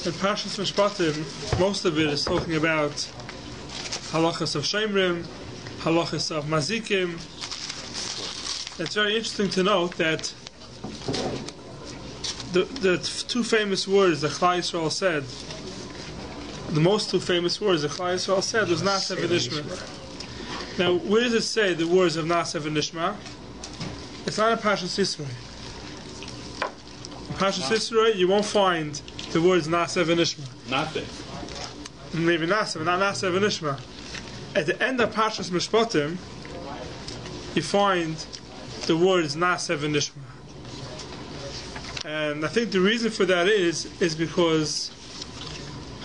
In Parshas Mishpatim, most of it is talking about halachas of shemrim, halachas of mazikim. It's very interesting to note that the two famous words that Klal Yisrael said, the most two famous words that Klal Yisrael said was Nasev and Nishma. Now, where does it say the words of Nasev and Nishma? It's not in Parshas Yisro. In Parshas Yisro, you won't find the words Nasev and Nishma. Nothing. Maybe Nasev, not Nasev and Nishma. At the end of Parshas Mishpatim, you find the words Nasev and Nishma. And I think the reason for that is because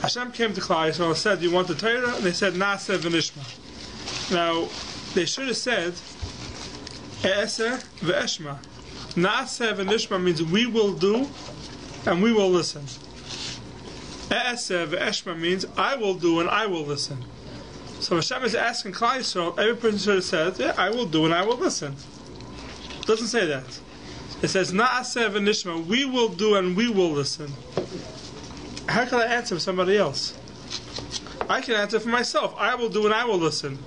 Hashem came to Klal Yisrael and said, "You want the Torah?" And they said, "Nasev and Nishma." Now, they should have said, "E'eseh ve'eshma." Nasev and Nishma means we will do and we will listen. E'eseh ve'eshma means I will do and I will listen. So Hashem is asking Klal Yisrael, every person should have said, "Yeah, I will do and I will listen." It doesn't say that. It says, Na'aseh v'nishma, we will do and we will listen. How can I answer for somebody else? I can answer for myself. I will do and I will listen.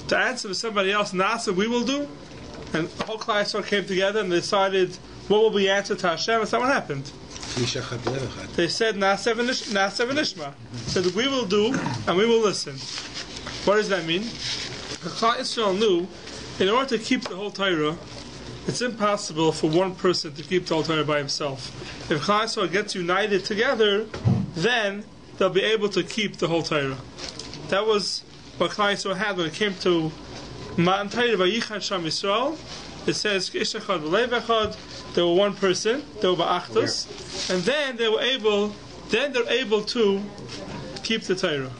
To answer for somebody else, Na'aseh, we will do, and the whole Klal Yisrael came together and decided what will be answered to Hashem, and so what happened? They said, Na'aseh v'nishma. Said, we will do and we will listen. What does that mean? Klal Yisrael knew, in order to keep the whole Torah, it's impossible for one person to keep the whole Torah by himself. If Klal Yisrael gets united together, then they'll be able to keep the whole Torah. That was what Klal Yisrael had when it came to Matan Torah Vayichad Sham Yisrael. It says Ish Echad V'Lev Echad. They were one person. They were ba'achdus, and then they're able to keep the Torah.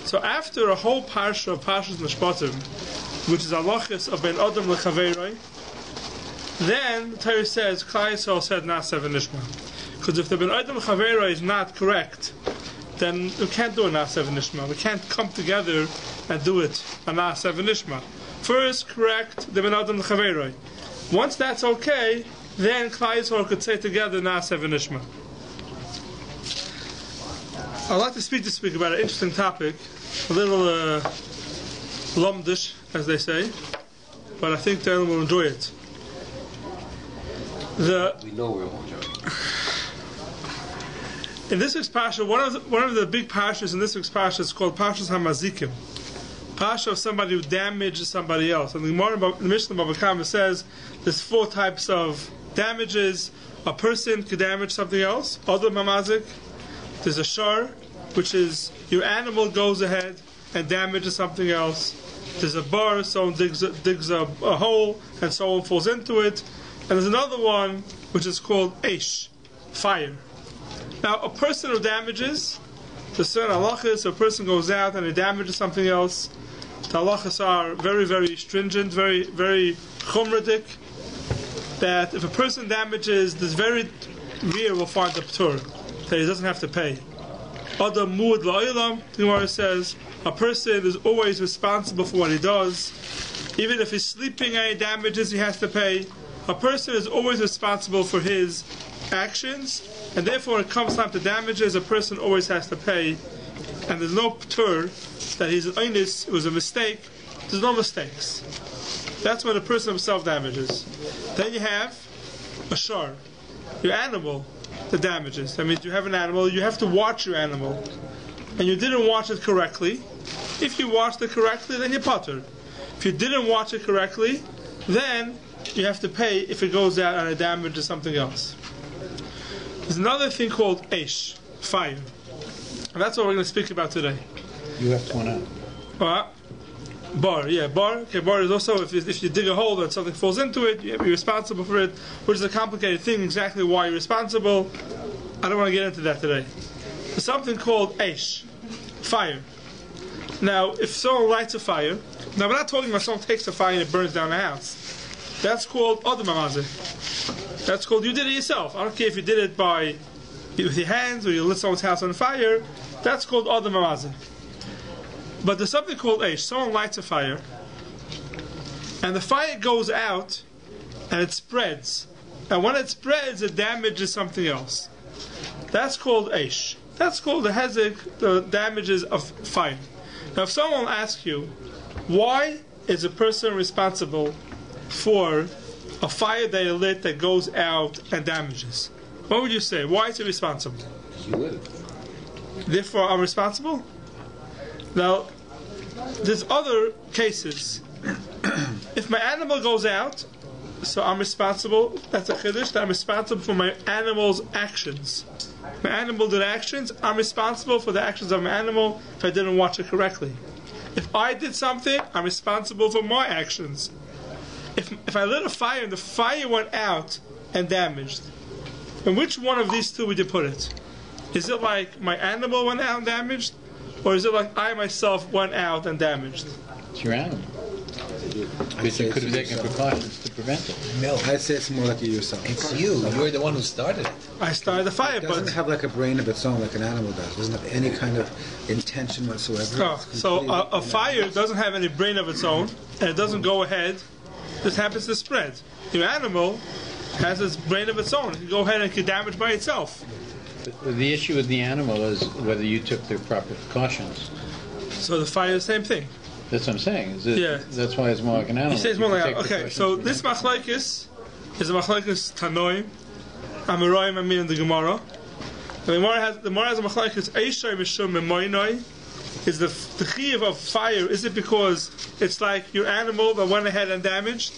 So after a whole parsha of Parshas Mishpatim, which is halachas of Ben Adam leChaveroi, then the Torah says, Klal Yisrael said Nasev and Nishma. Because if the Ben Adam leChaveroi is not correct, then we can't do a Nasev and Nishma. We can't come together and do it a Nasev and Nishma. First, correct the Ben Adam leChaveroi. Once that's okay, then Klal Yisrael could say together Nasev and Nishma. I'd like to speak about an interesting topic, a little lumdish, as they say, but I think everyone will enjoy it. We know we'll enjoy it. In this week's parsha, one of the big parshas in this week's parsha is called Parshas HaMazikim. Parsha of somebody who damages somebody else. And the Mishnah Bava Kama says there's 4 types of damages. A person could damage something else. Adam HaMazik. There's a shar, which is your animal goes ahead and damages something else. There's a bar, someone digs a hole and someone falls into it. And there's another one which is called Eish, fire. Now, a person who damages, the certain halachas, a person goes out and he damages something else. The halachas are very, very stringent, very, very chumradik. That if a person damages, this very rare will find the p'tur, that he doesn't have to pay. Adam mu'ud la'olam, the Gemara says, a person is always responsible for what he does. Even if he's sleeping and he damages, he has to pay. A person is always responsible for his actions, and therefore when it comes time to damages, a person always has to pay. And there's no p'tur that he's an oinus, it was a mistake. There's no mistakes. That's when a person himself damages. Then you have a shar, your animal that damages. That means you have an animal, you have to watch your animal, and you didn't watch it correctly. If you watched it correctly, then you're patur. If you didn't watch it correctly, then you have to pay if it goes out and it damages something else. There's another thing called Eish, fire. And that's what we're going to speak about today. You have to point out. Bar, yeah, bar. Okay, bar is also, if you dig a hole and something falls into it, you have to be responsible for it, which is a complicated thing, exactly why you're responsible. I don't want to get into that today. There's something called Eish, fire. Now, if someone lights a fire, now we're not talking about someone takes a fire and it burns down the house. That's called Adam HaMazik. That's called you did it yourself. I don't care if you did it with your hands or you lit someone's house on fire. That's called Adam HaMazik. But there's something called Eish. Someone lights a fire, and the fire goes out, and it spreads. And when it spreads, it damages something else. That's called Eish. That's called the hezek, the damages of fire. Now, if someone will ask you, why is a person responsible for a fire they lit that goes out and damages? What would you say? Why is he responsible? You lit it. Therefore, I'm responsible? Now, there's other cases. If my animal goes out, so I'm responsible. That's a chiddush. That I'm responsible for my animal's actions. My animal did actions. I'm responsible for the actions of my animal if I didn't watch it correctly. If I did something, I'm responsible for my actions. If I lit a fire and the fire went out and damaged, in which one of these two would you put it? Is it like my animal went out and damaged, or is it like I myself went out and damaged? It's your animal. But you could have taken precautions to prevent it. No, I'd say it's more like you yourself. It's you. You're the one who started it. I started the fire, It doesn't have like a brain of its own like an animal does. It doesn't have any kind of intention whatsoever. So a fire doesn't have any brain of its own, and it doesn't go ahead. This happens to spread. Your animal has its brain of its own. It can go ahead and can damage by itself. The issue with the animal is whether you took the proper precautions. So the fire is the same thing. That's what I'm saying. Yeah. That's why it's more like an animal. He says more You like, can take okay, so this machlekes is a machlekes Tanoim, Amoraim, Amin, and the Gemara. The Gemara has a machlekes Eishay Mishum Memoinoi. Is the chiyuv of fire, is it because it's like your animal that went ahead and damaged?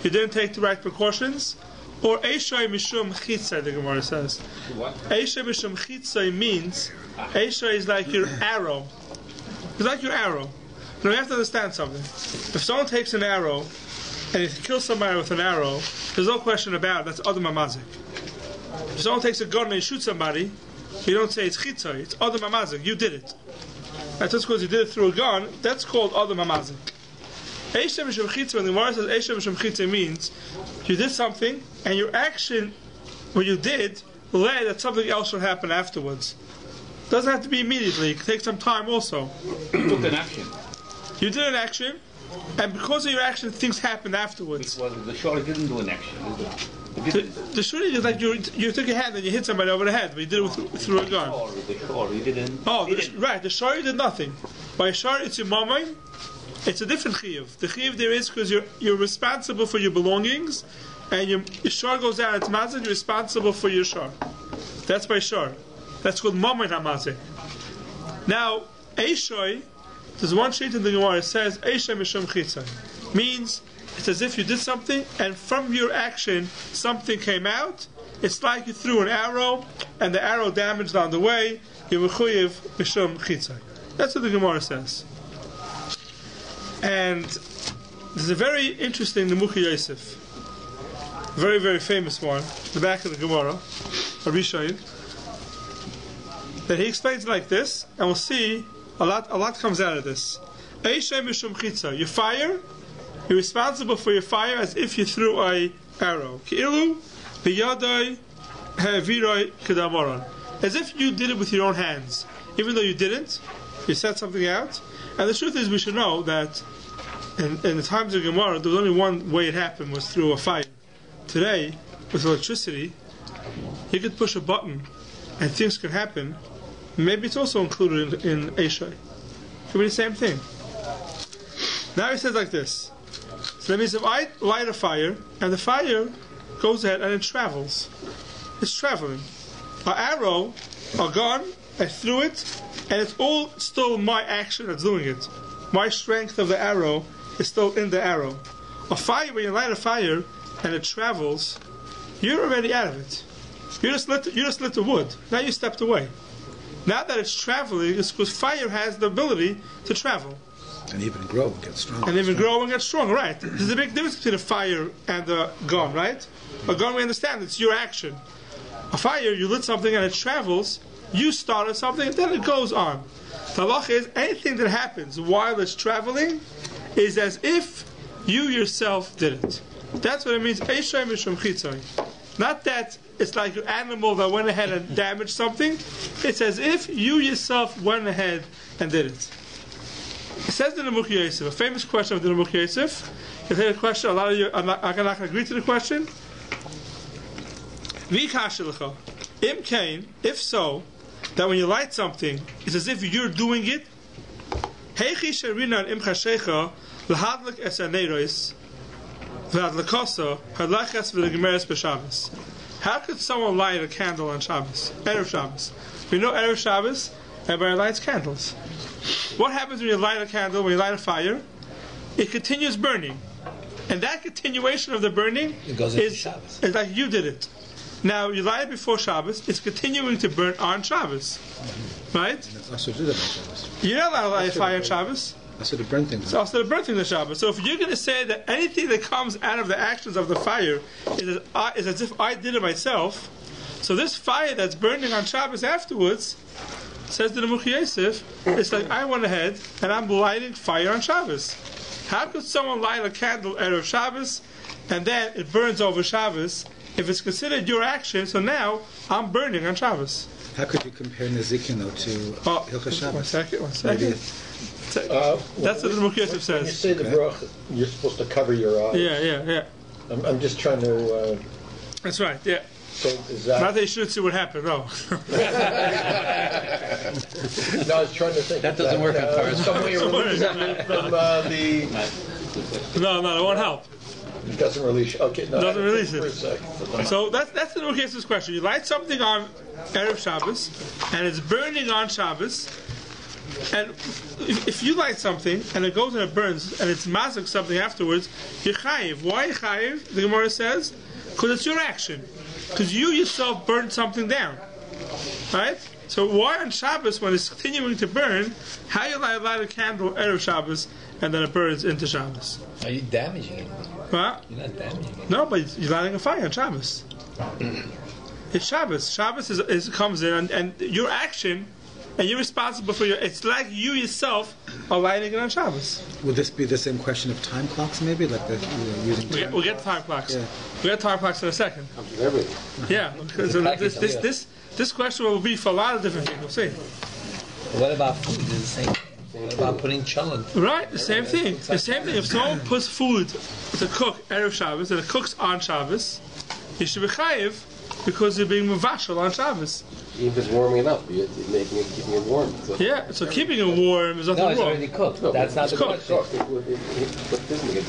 You didn't take the right precautions? Or Eishay Mishum Chitzai, the Gemara says. What? Eishay Mishum Chitzai means, Eishay is like your arrow. It's like your arrow. Now you have to understand something. If someone takes an arrow and he kills somebody with an arrow, there's no question about it, that's Adam Amazik. If someone takes a gun and he shoots somebody, you don't say it's Chitzai, it's Adam Amazik, you did it. That's just because you did it through a gun, that's called Adam Amazik. Eishem Mishum Chitzai, when the Gemara says Eishem Mishum Chitzai means you did something and your action, what you did, led that something else should happen afterwards. Doesn't have to be immediately, it can take some time also. You took an action. You did an action, and because of your action, things happened afterwards. Well, the shorty didn't do an action. The shooting is like you took your hand and you hit somebody over the head, but you did it through a gun. The shorty didn't. Oh, right, the shari did nothing. By shari, it's your mamain. It's a different chiyuv. The chiyuv there is because you're responsible for your belongings, and your shar goes out, it's mazid, you're responsible for your shar. That's by shar. That's called mamain hamazik. Now, Eishoy, there's one sheet in the Gemara that says Eishay Mishum Chitzai. Means it's as if you did something and from your action something came out. It's like you threw an arrow and the arrow damaged on the way. You're mechuyev Mishum Chitzai. That's what the Gemara says. And there's a very interesting Nemuchi Yosef, very, very famous one, the back of the Gemara, Rabbi, that he explains it like this, and we'll see a lot comes out of this. Eishay Mishum Chitzai. Your fire, you're responsible for your fire as if you threw an arrow. Ki'ilu biyadai haviroi kedamoron. As if you did it with your own hands. Even though you didn't, you set something out. And the truth is, we should know that in the times of Gemara, there was only one way it happened, was through a fire. Today, with electricity, you could push a button and things could happen. Maybe it's also included in Eishay. It could be the same thing. Now he says like this. So that means if I light a fire, and the fire goes ahead and it travels. It's traveling. An arrow, a gun, I threw it, and it's all still my action that's doing it. My strength of the arrow is still in the arrow. A fire, when you light a fire, and it travels, you're already out of it. You just lit the wood. Now you stepped away. Now that it's traveling, it's because fire has the ability to travel. And even grow and get stronger. And even grow and get stronger, right. There's a big difference between a fire and a gun, right? A gun, we understand, it's your action. A fire, you lit something and it travels, you started something, and then it goes on. The halach is, anything that happens while it's traveling is as if you yourself did it. That's what it means, Eishay Mishum Chitzai. Not that it's like your animal that went ahead and damaged something. It's as if you yourself went ahead and did it. It says in the Nemuchi Yosef, a famous question of the Nemuchi Yosef. You hear a question, a lot of you are not going to agree to the question. Im kain, if so, that when you light something, it's as if you're doing it. Heichi sherinan im chashecha lahadlik es aneros v'adlakoso hadlaches v'legemeres b'Shabbos. How could someone light a candle on Shabbos? Erev Shabbos. We know Erev Shabbos, everybody lights candles. What happens when you light a candle, when you light a fire? It continues burning. And that continuation of the burning is like you did it. Now, you light it before Shabbos, it's continuing to burn on Shabbos. Right? You're not allowed to light a fire on Shabbos. Also the burn things. It's also the burn things on Shabbos. So if you're going to say that anything that comes out of the actions of the fire is as if I did it myself, so this fire that's burning on Shabbos afterwards, says the Nemuch Yosef, it's like I went ahead and I'm lighting fire on Shabbos. How could someone light a candle out of Shabbos and then it burns over Shabbos if it's considered your action? So now I'm burning on Shabbos. How could you compare Nezikin to Hilchos Shabbos? One second. That's what the Nemuch Yosef says. When you say the Baruch, you're supposed to cover your eyes. Yeah. I'm just trying to... That's right, yeah. So is that... Not that you should see what happened, no. No, I was trying to think. That doesn't work on cars. Some way from the... No, it won't help. It doesn't release. Okay, no. Doesn't release it. For a second. So that's the Nemuch Yosef's question. You light something on Erev Shabbos, and it's burning on Shabbos, and if you light something, and it goes and it burns, and it's mazik something afterwards, you're chayiv. Why chayiv? The Gemara says, because it's your action. Because you yourself burned something down. Right? So why on Shabbos, when it's continuing to burn, how you light a candle Erev Shabbos, and then it burns into Shabbos? Are you damaging it? What? You're not damaging it. No, but you're lighting a fire on Shabbos. It's Shabbos. Shabbos comes in, and your action, and you're responsible for your... It's like you yourself are lighting it on Shabbos. Would this be the same question of time clocks, maybe? Like using time? We'll get time clocks. Yeah. We'll get time clocks in a second. Yeah. Because this question will be for a lot of different people. See? What about food? Is it the same? What about putting challah? Right, the same thing. The same thing. If someone puts food to cook Erev Shabbos and it cooks on Shabbos, you should be chayiv because you're being muvashal on Shabbos. Even if it's warming it up, you're keeping it warm. So. Yeah, so keeping it warm is nothing No, it's wrong. already cooked. That's not the question.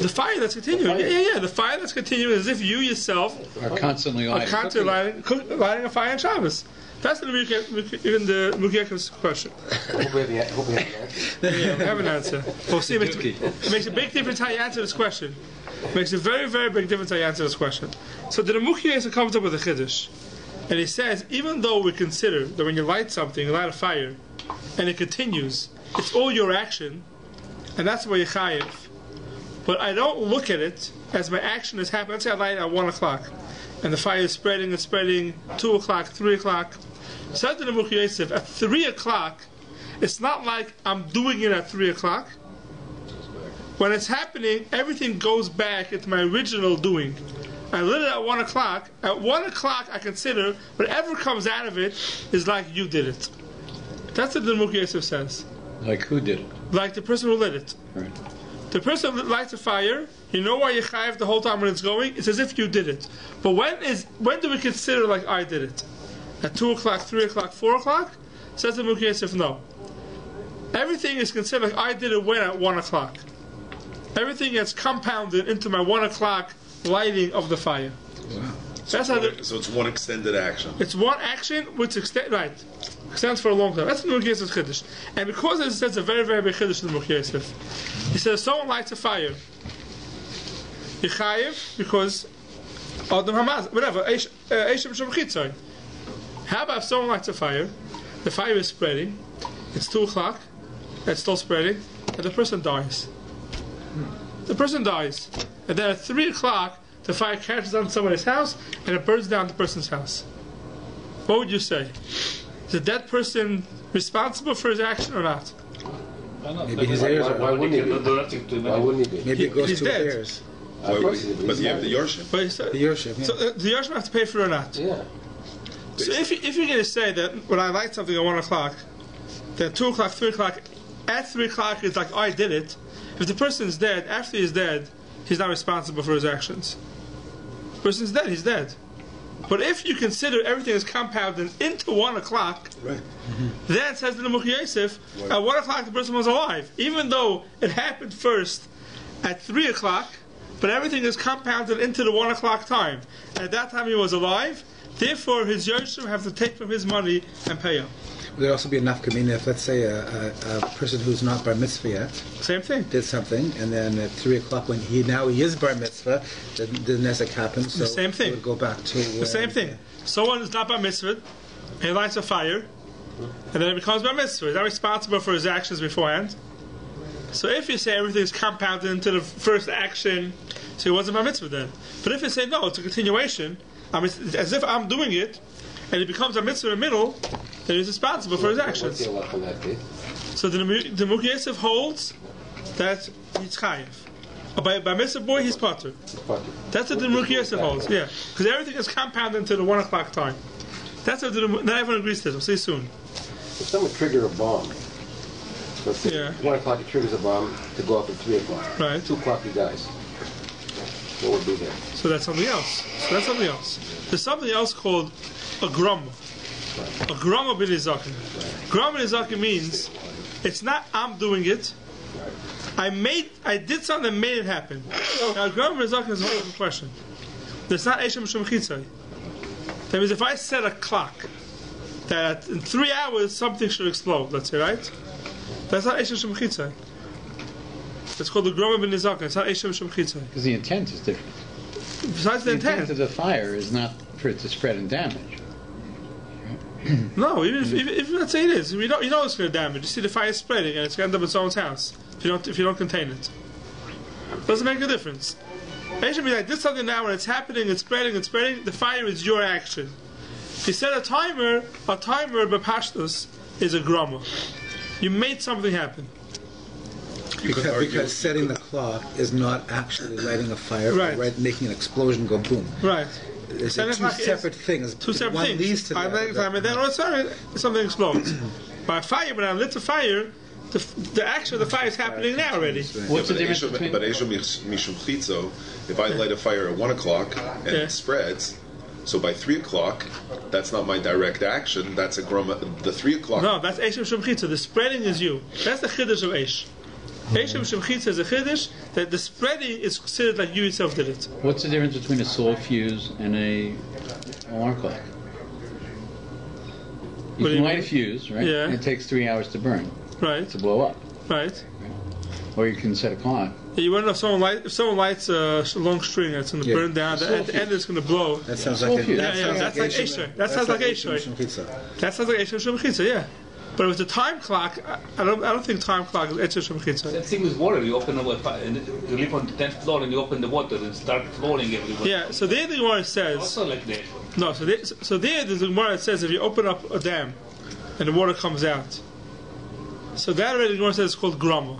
The fire that's continuing. Yeah. The fire that's continuing is as if you yourself Are constly lighting. lighting a fire on Shabbos. That's the Nemuch Yosef's question. Hope we have an answer. Yeah, we have an answer. We'll see. It makes a big difference how you answer this question. It makes a very, very big difference how you answer this question. So the Nemuch Yosef comes up with a chiddush. And he says, even though we consider that when you light something, you light a fire, and it continues, it's all your action, and that's why you're chayiv. But I don't look at it as my action is happening. Let's say I light at 1 o'clock, and the fire is spreading, 2 o'clock, 3 o'clock. Says the Nemuch Yosef, at 3 o'clock, it's not like I'm doing it at 3 o'clock. When it's happening, everything goes back into my original doing. I lit it at 1 o'clock. At 1 o'clock, I consider whatever comes out of it is like you did it. That's what the Nemuch Yosef says. Like who did it? Like the person who lit it. Right. The person who lights a fire, you know why you're chayiv the whole time when it's going? It's as if you did it. But when do we consider like I did it? At 2 o'clock, 3 o'clock, 4 o'clock? Says the Nemuch Yosef, no. Everything is considered like I did it when at 1 o'clock. Everything gets compounded into my 1 o'clock lighting of the fire. Wow. That's how So it's one extended action. it's one action which extends for a long time. That's the Nemuch Yosef's chiddush. And because it says a very, very big chiddush to the Nemuch Yosef, he says someone lights a fire. You're chayiv because Adam Hamaz, whatever. How about if someone lights a fire, the fire is spreading, it's 2 o'clock, it's still spreading, and the person dies. The person dies. And then at 3 o'clock, the fire catches on somebody's house and it burns down the person's house. What would you say? Is the dead person responsible for his action or not? Maybe his heirs Why are. wouldn't he be? Why wouldn't he be? Maybe it goes He's to dead. his heirs. But you have the Yorshim. But The Yorship, yeah. so the Yoshim have to pay for it or not? Yeah. So if you're going to say that when I light something at 1 o'clock, then 2 o'clock, 3 o'clock, at 3 o'clock it's like I did it. If the person's dead, after he's dead, he's not responsible for his actions. The person's dead, he's dead. But if you consider everything is compounded into 1 o'clock, Right. then says the Nemuch Yosef, at 1 o'clock the person was alive, even though it happened first at 3 o'clock, but everything is compounded into the 1 o'clock time. At that time he was alive, therefore his Yoshim have to take from his money and pay him. Would there also be enough kamina if, let's say, a person who's not bar mitzvah yet Same thing. did something, and then at 3 o'clock when he is bar mitzvah, the nezek happens. So The same thing. It would go back to The same thing. Someone is not bar mitzvah, he lights a fire, and then he becomes bar mitzvah. He's not responsible for his actions beforehand. So if you say everything is compounded into the first action, so he wasn't bar mitzvah then. But if you say no, it's a continuation, as if I'm doing it, and he becomes a mitzvah in the middle, then he's responsible for his actions. What's the halacha on that date? So the Nemuch Yosef holds that he's chayiv. By mitzvah boy, he's potter. That's what the Nemuch Yosef holds. Yeah, because everything is compounded into the 1 o'clock time. That's what not everyone agrees to this. We'll see soon. If someone trigger a bomb, let's say Yeah. 1 o'clock he triggers a bomb to go up at 3 o'clock. Right. 2 o'clock he dies. What would be there? So that's something else. There's something else called a grama. A grama bin izakin. Grama bin izakin means it's not I'm doing it. I did something that made it happen. Now grama bin izakin is a whole different question. There's not eshem shum chitzai. That means if I set a clock that in 3 hours something should explode, let's say, right? That's not eshem shum chitzai. It's called the grama bin izakin. It's not eshem shum chitzai. Because the intent is different. Besides the intent of the fire is not for it to spread and damage. No, even if let's say it is, you know it's going to damage. You see the fire spreading and it's going to end up in someone's house if you don't contain it. Doesn't make a difference. It should be like, I did something now and it's happening, it's spreading. The fire is your action. If you set a timer b'pashtus is a grama. You made something happen. Because setting the clock is not actually lighting a fire, Right. Or making an explosion go boom. Right. It's Setting two the clock is separate things. Two separate One things. leads to the I make a other. timer, then all of a sudden something explodes. By a fire, when I lit the fire, the action of the fire is happening now already. What's the difference between... But Eshu Mishum Chitzo, if I light a fire at 1 o'clock and Yeah. it spreads, so by 3 o'clock, that's not my direct action. That's a grama. The 3 o'clock. No, that's Eish Mishum Chitza. The spreading is you. That's the chiddush of Eish. Eish Mishum Chitza is a chiddush that the spreading is considered like you yourself did it. What's the difference between a salt fuse and a alarm clock? You What do can you light a mean? fuse, right? Yeah. And it takes 3 hours to burn, Right, to blow up. right. Or you can set a clock. You want to know if someone lights a long string that's going to burn down, at the end it's going to blow. That sounds like fuse. That's like Esher. That sounds like Esher. That sounds like Eish Mishum Chitza, yeah. But with the time clock, I don't think time clock is Eish Mishum Chitza. Same thing with water. You open you live on the 10th floor and you open the water and start flowing everywhere. Yeah, so there the Gemara says... Also like that. No, so there there's a Gemara that says if you open up a dam and the water comes out, so that already the Gemara says it's called grama.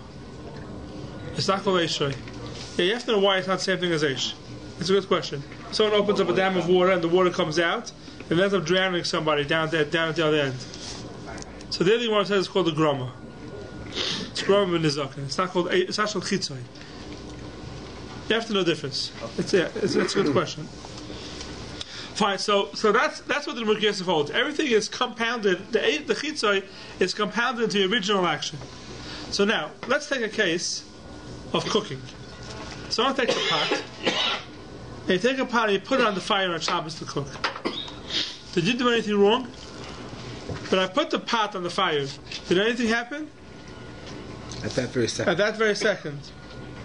It's not called Eishoy. Yeah, you have to know why it's not the same thing as Eish. It's a good question. Someone opens up a dam of water and the water comes out and ends up drowning somebody down at the other end. So there the Gemara says it's called the grama. It's grama bin nizaken. It's not called chitzoy. You have to know the difference. It's a good question. Fine, so that's what the Nemuch Yosef holds. Everything is compounded. The chitzoy is compounded into the original action. So now let's take a case of cooking. Someone takes a pot, and you take a pot and you put it on the fire on Shabbos to cook. Did you do anything wrong? When I put the pot on the fire, did anything happen? At that very second. At that very second,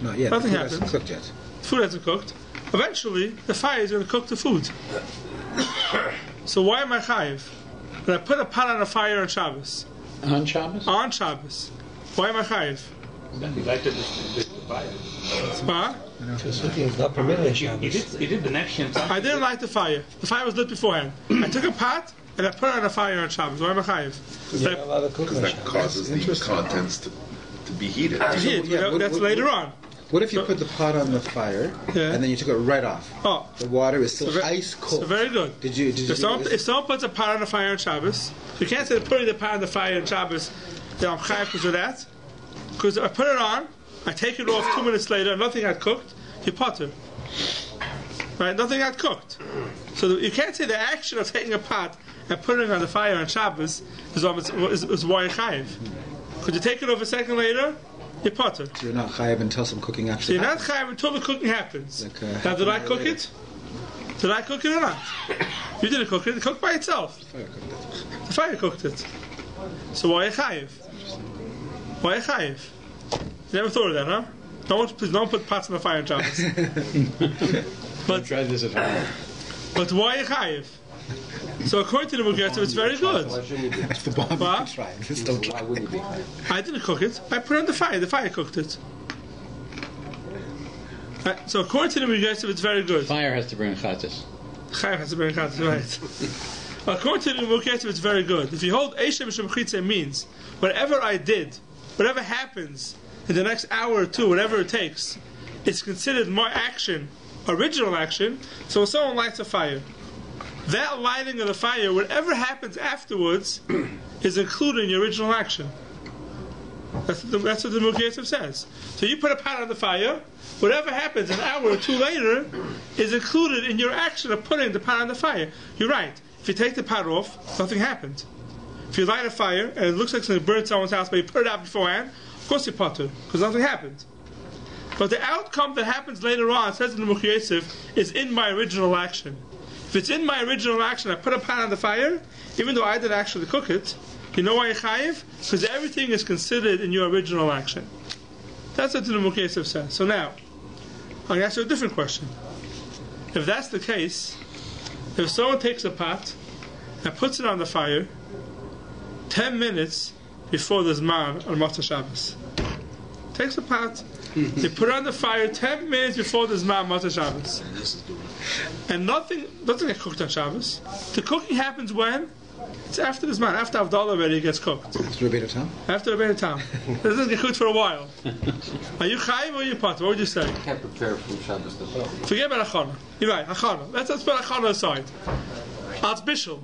Not yet. nothing The food hasn't happened. cooked yet. Food hasn't cooked. Eventually, the fire is going to cook the food. So why am I chayiv? When I put a pot on the fire on Shabbos. On Shabbos? On Shabbos. Why am I chayiv? You lighted the fire. Huh? It's not permitted in Shabbos. You did the action. I didn't light the fire. The fire was lit beforehand. I took a pot and I put it on the fire on Shabbos. Why am I chayiv? You're not allowed to cook on That Shabbos. causes the contents to be heated. That's later on. What if you put the pot on the fire Yeah. and then you took it right off? Oh, The water is still So ve- ice cold. so very good. Did you? If someone puts a pot on the fire on Shabbos, you can't say putting the pot on the fire on Shabbos that I'm chayiv because of that. Because I put it on, I take it off 2 minutes later, nothing had cooked, you potter. Right? Nothing had cooked. So you can't say the action of taking a pot and putting it on the fire on Shabbos is why you're chayiv. Could you take it over a second later? You're potter. So you're not chayiv until some cooking actually So you're not happens. chayiv until the cooking happens. Like, now, did I cook it? Did I cook it or not? You didn't cook it. It cooked by itself. The fire cooked it. So why are you chayiv? Why are you chayiv? You never thought of that, huh? Please don't put pots on the fire on Shabbos. But Try this at home. But why are you chayiv? So according to the Mugyativ, it's very good. That's the bomb. What? You can try it. Just don't try. Why wouldn't you be chayiv? I didn't cook it. I put it on the fire. The fire cooked it. So according to the Mugyativ, it's very good. Fire has to bring chatas. Chayiv has to bring chatas, right? According to the Mugyativ, it's very good. If you hold Eishem Shemchitze means whatever I did, whatever happens in the next hour or two, whatever it takes, it's considered my action, original action. So when someone lights a fire, that lighting of the fire, whatever happens afterwards, is included in your original action. That's what the Mugyativ says. So you put a pot on the fire, whatever happens an hour or two later is included in your action of putting the pot on the fire. You're right. If you take the pot off, nothing happened. If you light a fire and it looks like something burned someone's house, but you put it out beforehand, of course you potter, because nothing happened. But the outcome that happens later on, says in the Mugyativ, is in my original action. If it's in my original action, I put a pot on the fire, even though I didn't actually cook it, you know why you're chayiv? Because everything is considered in your original action. That's what the Mugyativ says. So now, I'm going to ask you a different question. If that's the case, if someone takes a pot and puts it on the fire 10 minutes before the Zman on Motzei Shabbos, takes a pot, they put it on the fire 10 minutes before the Zman on Motzei Shabbos, and nothing doesn't get cooked on Shabbos. The cooking happens when? It's after the Zman, after Avdallah already it gets cooked. After Rabbi Tam? After Rabbi Tam. It doesn't get cooked for a while. Are you chayiv or are you potter? What would you say? You can't prepare from Shabbos to Shabbos. Forget about achana. You're right, achana. Let's put achana aside. Als bishul.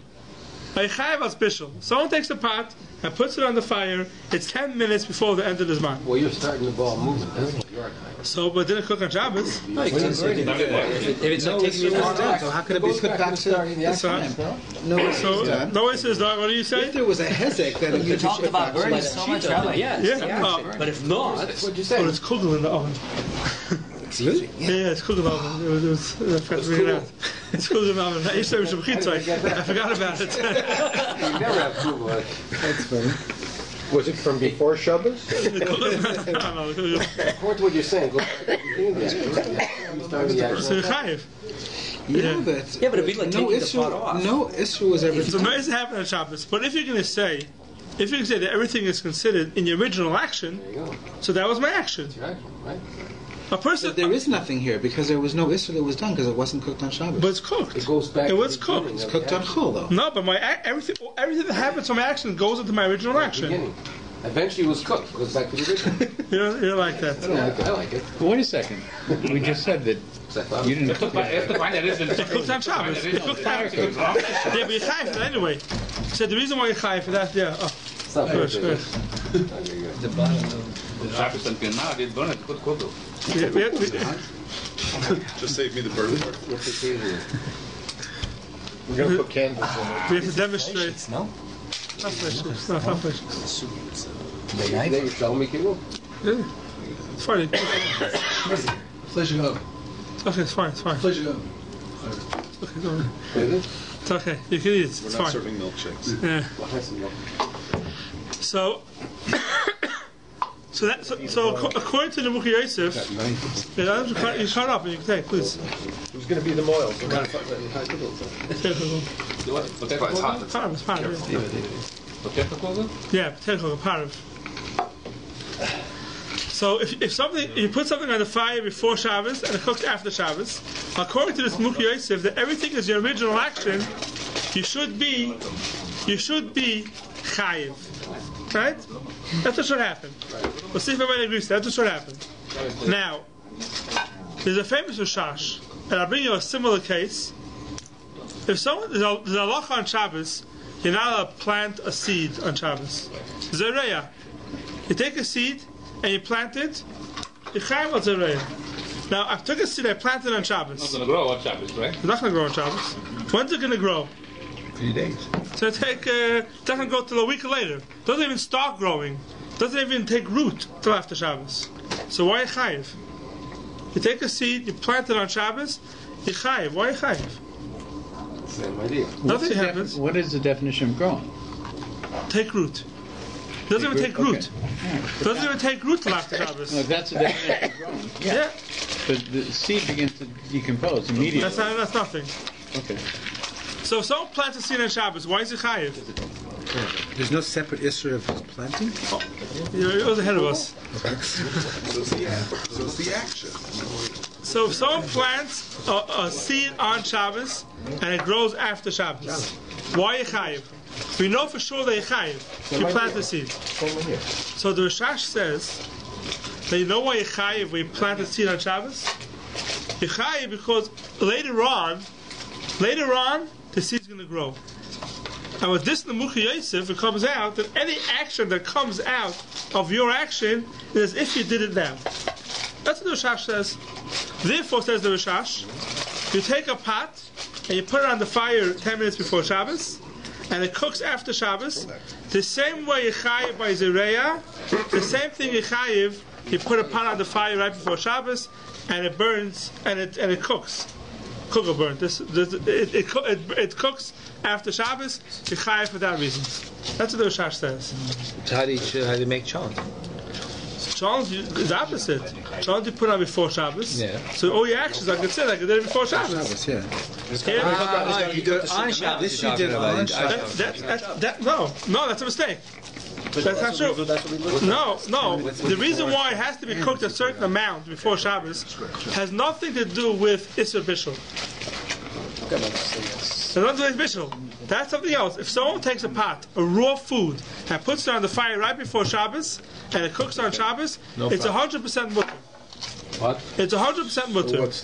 Are you chayiv als bishul? Someone takes a pot and puts it on the fire. It's 10 minutes before the end of the Zman. Well, you're starting the ball moving. That's what you're chayiv. So, but didn't cook on Shabbos. If it's not taking you long time, So how could it be put back to starting the So, action. no? It's so done. no one says that. What do you say? If there was a hezek, then you you could talk put about back burning to so much, Rabbi. Yes, Yeah. Oh. But if not, What'd you Oh, say? it's cooking in the oven. Excuse me? Yeah, it's cooking in the oven. It was I forgot to bring it out. It's cooking in the oven. I forgot about it. You never have Google. That's funny. Was it from before Shabbos? No. According to what you're saying, go back to the beginning of the action. You started the So you're action. chayiv. Yeah, but Yeah, but it'd be like no taking the issue. pot off. No issue was ever. So noise happened on Shabbos. But if you're going to say that everything is considered in your original action, There you go. so that was my action. Your action, right? A person, But there is nothing here because there was no issue that was done because it wasn't cooked on Shabbos. but it's cooked. It goes back It to was the beginning cooked. of Cooked the on action. chol though. No, but everything that happens from my action goes into my original action. Beginning. Eventually it was cooked. It goes back to the original. You don't like that. I don't like it. I like it. Well, wait a second. We just said that you didn't cook it. It's cooked on Shabbos. It's cooked after. Yeah, but you're chayiv for that anyway. So the reason why you're chayiv for that, yeah. Oh, It's not good, very good. good. the bottom of Shabbos and Pinah did burn it. Good cook. Just save me the burden. What's the occasion? We're going to put candles in it. We have to demonstrate. no? Not fishes. No, not fishes. There you shall make it work. Yeah. It's fine. Vlees go. Okay, it's fine. It's fine. Vlees go. Okay, go on. Is it? It's okay. You can eat it. We're It's not fine. serving milkshakes. Yeah. Well, has some milk. So, according to the Buch Yosef, you shut up and you can take, please. Who's going to be the moil? Potato is hot. Parav, yeah. Potato cook? Yeah, potato parav. So if something, you put something on the fire before Shabbos and it cooks after Shabbos, according to this Buch Yosef, that everything is your original action, you should be chayiv. Right? That's what should happen. We'll see if everybody agrees. That's what should happen. Now, there's a famous Rishash, and I'll bring you a similar case. If someone there's a halacha on Shabbos, you're not allowed to plant a seed on Shabbos. Zereya. You take a seed and you plant it. You chayiv al zereya. Now, I took a seed, I planted it on Shabbos. It's not going to grow on Shabbos, right? It's not going to grow on Shabbos. When's it going to grow? 3 days. So it doesn't go till a week later. Doesn't even start growing. Doesn't even take root till after Shabbos. So why chayiv? You take a seed, you plant it on Shabbos, you chayiv. Why chayiv? Same idea. Nothing happens. What is the definition of growing? Take root. Doesn't even take root. Okay. Doesn't even take root till after Shabbos. No, that's the definition of growing. Yeah. But the seed begins to decompose immediately. That's nothing. Okay. So if someone plants a seed on Shabbos, why is it chayiv? There's no separate issue of planting? It was ahead of us. So it's the action. So if someone plants a seed on Shabbos and it grows after Shabbos, why chayiv? We know for sure that chayiv. You plant the seed. So the Rishash says that you know why chayiv when you plant the seed on Shabbos? Chayiv because later on the seed's going to grow. And with this Nemuchi Yosef, it comes out that any action that comes out of your action is as if you did it now. That's what the Rishash says. Therefore, says the Rishash, you take a pot and you put it on the fire 10 minutes before Shabbos, and it cooks after Shabbos. The same way you chayiv by Zereya, the same thing you chayiv, you put a pot on the fire right before Shabbos, and it burns and it cooks. Cook or burn. It cooks after Shabbos. You chayiv for that reason. That's what the Rishash says. So how do you make chalent? Chalent is the opposite. Chalent you put on before Shabbos. Yeah. So all your actions, I could say, like I did it before Shabbos. Shabbos, yeah. You do it on Shabbos. This you did on Shabbos. No, that's a mistake. That's not true. No. The reason why it has to be cooked a certain amount before Shabbos has nothing to do with Isser Bishul. That's something else. If someone takes a pot, a raw food, and puts it on the fire right before Shabbos, and it cooks on Shabbos, it's 100% mutter. What? It's 100% mutter. What's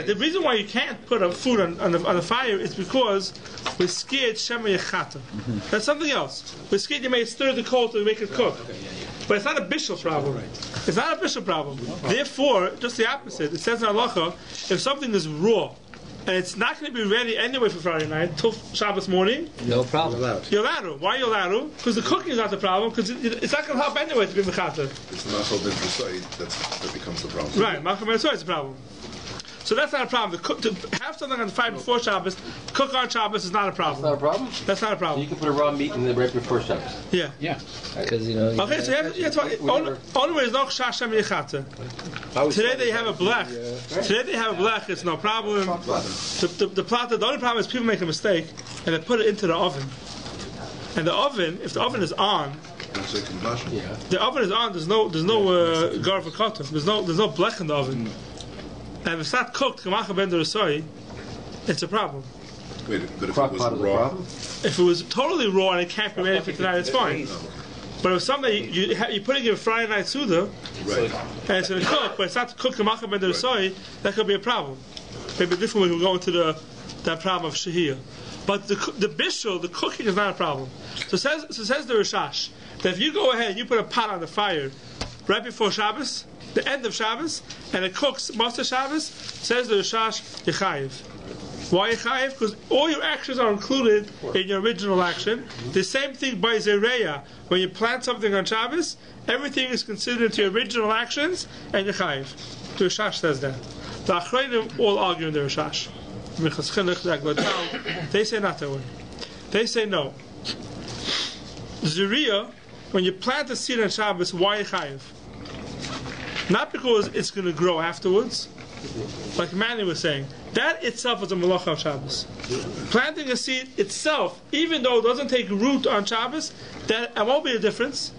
The reason why you can't put a food on the fire is because we're scared Shema Yechata. That's something else. We're scared you may stir the coal to make it cook. But it's not a bishul problem. It's not a bishul problem. Therefore, just the opposite. It says in halacha, if something is raw and it's not going to be ready anyway for Friday night till Shabbos morning, No problem. you're allowed to. Why are you allowed to? Because the cooking is not the problem. Because it's not going to help anyway to be mechata. It's the machal ben V'sai that becomes the problem. Right, machal ben V'sai is the problem. So that's not a problem. To have something on the fire before Shabbos, cook on Shabbos is not a problem. Not a problem? That's not a You problem. can put a raw meat in the right before Shabbos. Yeah. Yeah. Because Okay, so you have to, only way is no Shashem Yechata. Today they have a blech. It's no problem. The only problem is people make a mistake and they put it into the oven. And the oven, if the oven is on, the oven is on. There's no garva kata. There's no blech in the oven. And if it's not cooked, kamacha ben derasoi, it's a problem. Wait, but if it was raw, If it was totally raw and it can't be ready for tonight, it's fine. But if something you're putting it in Friday night suda, right? and it's going to cook, but it's not cooked kamacha ben derasoi, that could be a problem. Maybe a different way we go into that problem of shahiyah. But the bishul, the cooking is not a problem. So says the Rishash that if you go ahead and you put a pot on the fire right before Shabbos, the end of Shabbos, and it cooks most of Shabbos, says the Rishash, Yechayiv. Why Yechayiv? Because all your actions are included in your original action. The same thing by Zereya. When you plant something on Shabbos, everything is considered into your original actions, and Yechayiv. The Rishash says that. The Achreinim all argue in the Rishash. They say not that way. They say no. Zereya, when you plant a seed on Shabbos, why Yechayiv? Not because it's going to grow afterwards, like Manny was saying. That itself is a malacha of Shabbos. Planting a seed itself, even though it doesn't take root on Shabbos, that won't be a difference.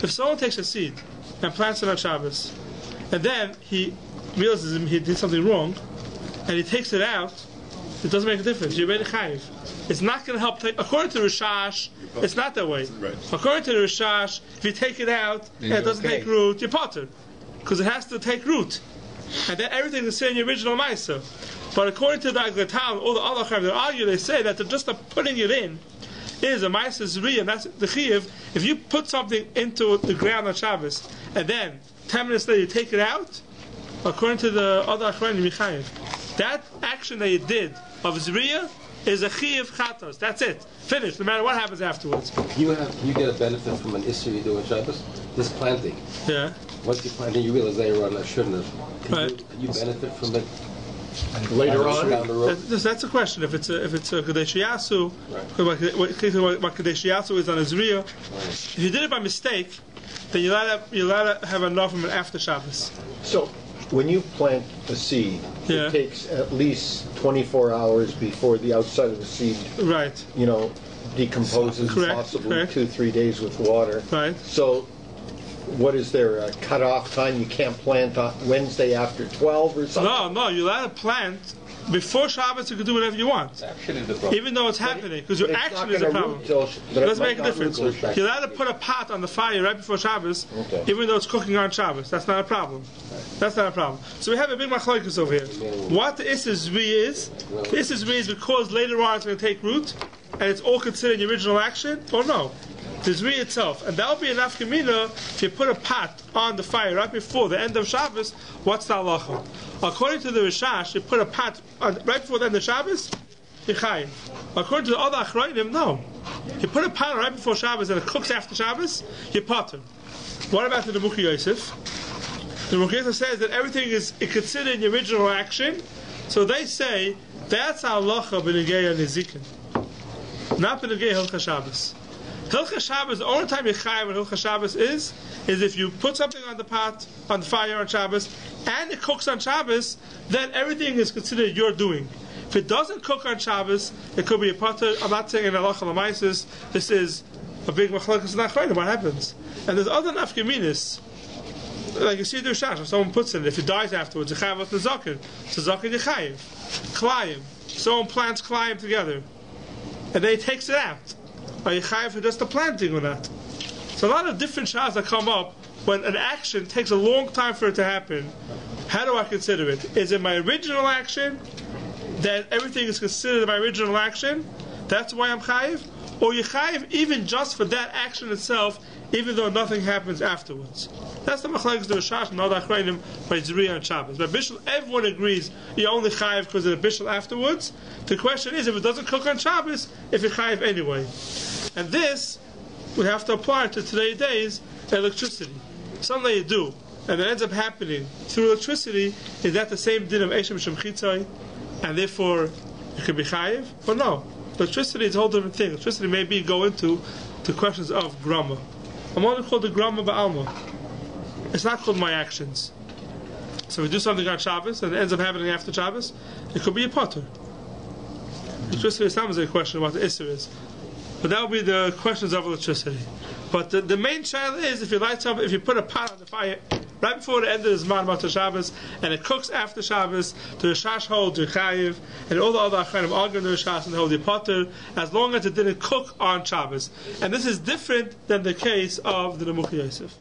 If someone takes a seed and plants it on Shabbos, and then he realizes he did something wrong, and he takes it out, it doesn't make a difference. You're ready to chayiv. It's not going to help. According to the Rishash, it's not that way. Right. According to the Rishash, if you take it out and it doesn't take root, you're potter. Because it has to take root. And then everything is in your original Maisa. But according to the Aglatal, all the other Chaim that argue, they say that just putting it in is a Maisa Zri, and that's the Chiv. If you put something into the ground on Shabbos, and then 10 minutes later you take it out, according to the other Achronim, you Chayiv. That action that you did of Zriya is a Chiyav Chatos. That's it. Finished, no matter what happens afterwards. You get a benefit from an issue you do in Shabbos? This planting. Yeah. Once you plant it, you realize later on I shouldn't have. Can you benefit from it Later on, down the road? That's a question. If it's a Kadesh Yasu, what Kadesh Yasu is on a Zriya. If you did it by mistake, then you're allowed to have enough from it after Shabbos. so when you plant a seed, Yeah. it takes at least 24 hours before the outside of the seed, Right. decomposes, Correct, possibly correct. 2-3 days with water. Right. So, what is there, a cutoff time? You can't plant on Wednesday after 12 or something? No, you're allowed to plant before Shabbos. You can do whatever you want, Action is the problem. even though it's happening, because your It's action not is the gonna problem. root till- It but doesn't might make a not difference. root till You're allowed to put a pot on the fire right before Shabbos, Okay. even though it's cooking on Shabbos. That's not a problem. That's not a problem. So we have a big machlokes over here. What the Issa Zvi is, the Issa Zvi is because later on it's going to take root, and it's all considered the original action, or no? The Zvi itself. And that'll be enough gemina if you put a pot on the fire right before the end of Shabbos. What's the halacha? According to the Rishash, you put a pot on, right before the end of Shabbos, you're chayiv. According to the other Achrayim, no. You put a pot right before Shabbos and it cooks after Shabbos, you're potter. What about the Nebuchadnezzar Yosef? The Nebuchadnezzar says that everything is considered the original action, so they say that's halacha b'negei nezikin, not b'negei Hilchas Shabbos. Hilchas Shabbos, the only time you chayiv on Hilchas Shabbos is if you put something on the pot, on the fire on Shabbos, and it cooks on Shabbos, then everything is considered your doing. If it doesn't cook on Shabbos, it could be a potter. I'm not saying in halacha l'maisis, this is a big machlokes in Achrayim, what happens? And there's other nafkaminis, like you see the Rishash, if someone puts it, if it dies afterwards, you chayiv with the zaken. So zaken you chayiv. Klayim. Someone plants klayim together, and then he takes it out. Are you chayiv for just the planting or not? So a lot of different shahs that come up when an action takes a long time for it to happen. How do I consider it? Is it my original action? That everything is considered my original action? That's why I'm chayiv? Or you chayiv even just for that action itself, even though nothing happens afterwards? That's the machlokes the Rishash and all the Achrayim by Zriya and Shabbos. By Bishul, everyone agrees you only chayiv because of the Bishul afterwards. The question is, if it doesn't cook on Shabbos, if you chayiv anyway. And this, we have to apply to today's days, electricity. Something you do, and it ends up happening through electricity, is that the same din of Eshem Shem Chitzai, and therefore you can be chayiv? Or no? Electricity is a whole different thing. Electricity may go into the questions of grama. I'm only called the grama ba'alma. It's not called my actions. So we do something on Shabbos, and it ends up happening after Shabbos, it could be a potter. Electricity is not a question about the Isser is. But that would be the questions of electricity. But the main child is, if you light something, if you put a pot on the fire right before the end of the Zman Matzah Shabbos, and it cooks after Shabbos, the Rishash holds your chayiv, and all the other Achrayim argue the Rishash and hold the potter, as long as it didn't cook on Shabbos. And this is different than the case of the Nebuchadnezzar Yosef.